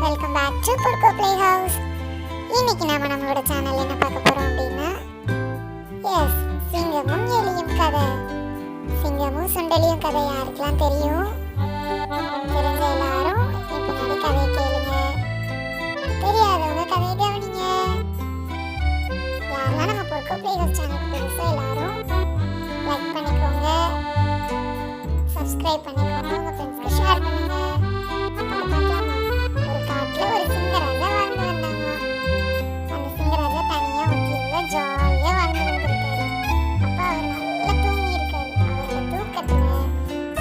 Welcome back to Putco playhouse. இன்னைக்கு நாம நம்மளோட சேனல்ல என்ன பார்க்க போறோம் அப்படின்னா சிங்கமும் எலியும் கதை. சிங்கமும் சுண்டலியும் கதை யாருக்கெல்லாம் தெரியும்? தெரிஞ்ச எல்லாரும் இப்போ கதையை கேளுங்க, தெரியாதவங்க கதையை கவனிங்க. யாரெல்லாம் நம்ம புட்கோ ப்ளே ஹவுஸ் சேனலுக்கு புதுசா எல்லாரும் லைக் பண்ணிக்கோங்க, சப்ஸ்கிரைப் பண்ணிக்கோங்க, உங்க ஃப்ரெண்ட்ஸ்க்கு ஷேர் பண்ணுங்க. ஒரு காட்டுல ஒரு சிங்கராஜா வாழ்ந்து வந்தாங்க. அந்த சிங்கராஜா தனியா ஒட்டியுள்ள ஜாலியா வாழ்ந்து வந்திருக்காரு. அப்ப அவர் நல்லா தூங்கி இருக்காரு. அவரோட தூக்கத்துல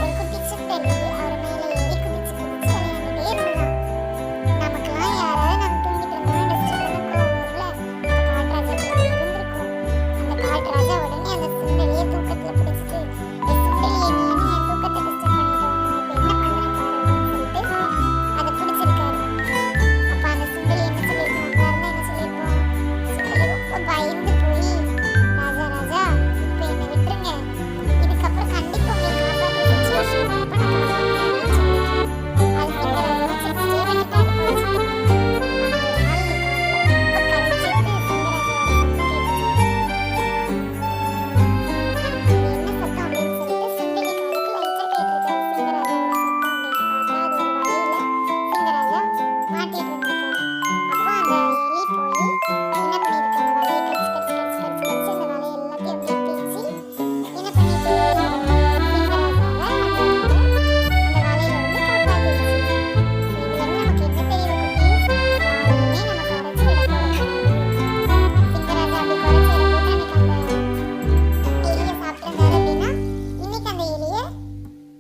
ஒரு குட்டி சுண்டலி அவர் மேல ஏறி குதிச்சு குதிச்சு விளையாண்டுட்டே இருந்தான். நமக்கெல்லாம் யாராவது நம்ம தூங்கிட்டு இருந்தோம் டிஸ்டர்ப் பண்ண கோவம் வரும்ல. காட்டுராஜா இருந்திருக்கும். அந்த காட்டுராஜா உடனே அந்த சுண்டலியை தூக்கத்துல பிடிச்சிட்டு சுண்டலியை நீ என் தூக்கத்தை டிஸ்டர்ப் பயந்து போய் ராஜா ராஜா இப்ப என்ன விட்டுருங்க, இதுக்கப்புறம் கண்டிப்பா உங்களை காப்பாற்ற சிச்சுவேஷன் அப்ப நான்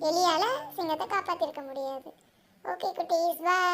எலியால சிங்கத்தை காப்பாத்திருக்க முடியாது. ஓகே குட்டீஸ், பை.